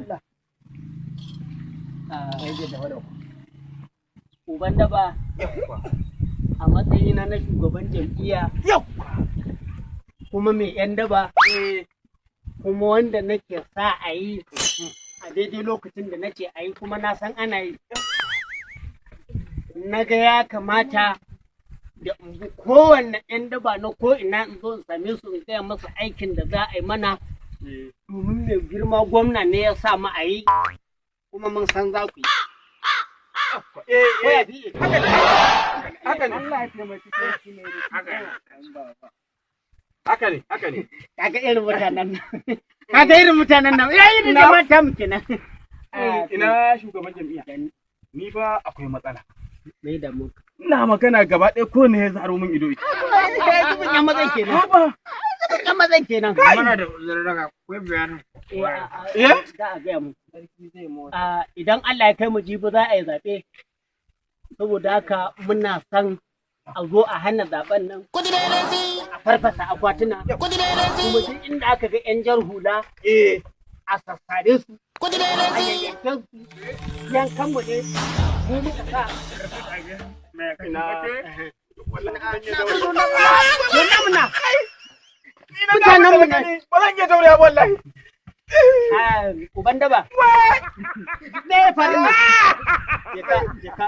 Allah. Uban daba a matsayina na shugaban jam'iyya kuma mai 'yan daba kuma wanda nake sa a yi a daidai lokacin da nace a yi kuma na san ana yi. Na ga ya kamata da in bi kowanne 'yan daba na ko'ina in zo in same su in gaya masa aikin da za a yi mana domin mai girma gwamna ne ya sa mu a yi kuma mun san za ku yi. Haka ne. Haka ne. Haka ne. Kaga irin mutanen nan. Kaga irin mutanen nan. Yayi da mata mu kenan. Ina shugaban jam'iyya. Ni ba akwai matsala. Mai da mu. Ina magana gaba ɗaya ko ne ya zaro min ido ita. Yan mazan kenan. Yan mazan kenan. Mana da zarraga akwai bayanin. Za a gaya mu. Idan Allah ya kai mu jibi za a yi zaɓe. Saboda haka muna son a zo a hana zaben nan. A farfasa akwatuna. Kuma duk inda aka ga 'yan jar hula a sassare su. A yayyanken su. Yankan mu ne. Mu muka sa. Mutanen mu ne. Ba zan iya daure wallahi. Uban daba. Me ya faru ne? Jeka.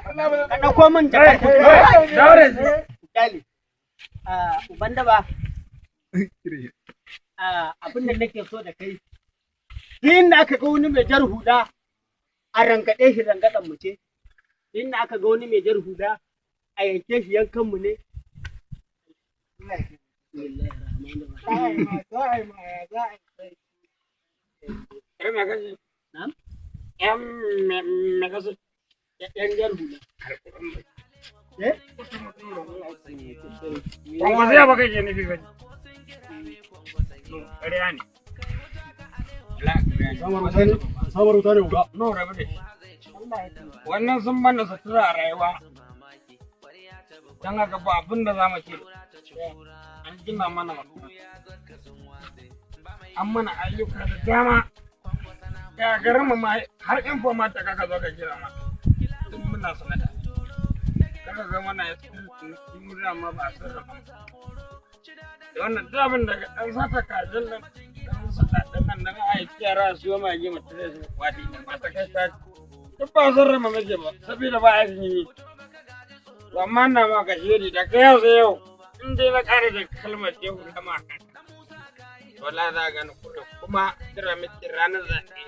Ka ɗauko min jakar. Daure. Dali. Uban daba. Abin da nake so da kai. Inda aka ga wani mai jar huda a rangaɗe shi rangaɗan mu ce. Inda aka ga wani mai jar huda a yanke shi yankan mu ne. Yan jar hula. Ba zai ba kai ke nufi ba. Ƙarya ne. Sabar wuta ne wuka. No, rabu da shi. Wannan sun mana sutura a rayuwa. Don haka ba abin da za mu ce. An gina mana mutum. An mana ayyuka da dama. Ya garin mu ma har informat da kaka zo ka kira ma. Duk muna sanada. Kaka ga mana ya tsinci murna ma ba a sarrafa. Da wannan duk abin da ɗan sata kajin nan ɗan sata ɗan nan da na aiki yara su yi mage mutum zai su kwaɗi mata kai ta duk ba sarrafa mace ba saboda ba aikin yi. To amma na ma ka shiri da ka yau sai yau in dai na ƙara da kalmar jehu da ma kan. Wala za gani kuɗi kuma jira miki ranar zaɓe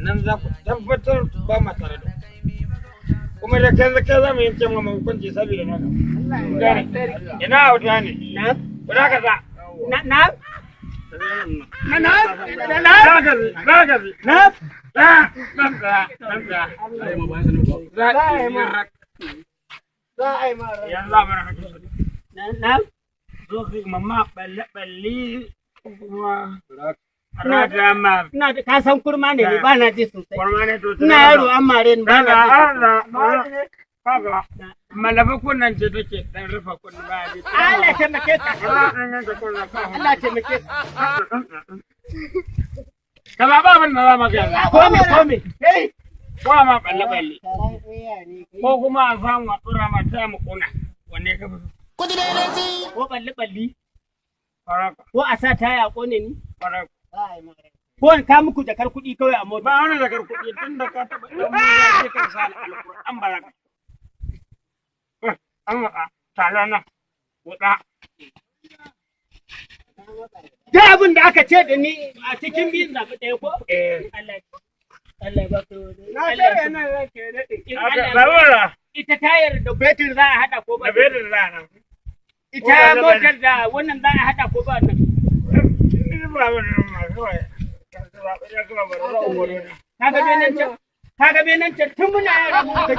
nan za ku tabbatar ba ma tare da kuma da kai za mu yanke ma hukunci saboda naka. Ina wuta ne. Guda ka za. Na? Ka san kurma ne ba na ji sosai. Ina yaro an mare ni ba na ji. Malafa kunnan ce take dan rufa kunnan ba ji. Allah ce make ka. Allah ce make ka. Kama ba abin da za mu ga. Kome. Ko ma balle. Ko kuma a samu a tura ma ta mu kuna. Wanne ka fi? Ko balle. Ko a sa taya kone ni? Ko in ka muku jakar kuɗi kawai a mota. Ba wani jakar kuɗi tun da ka taɓa ɗan ya ce kan sa alƙur'an baraka. An waka tare nan wuɗa. Duk abin da aka ce da ni a cikin biyun zaɓi ɗaya ko? Allah ba ka wani. Ita tayar da betir za a haɗa ko ba? Da betir za a nan. Ita motar da wannan za a haɗa ko ba nan? Ka ga benan can tun muna yara mun ka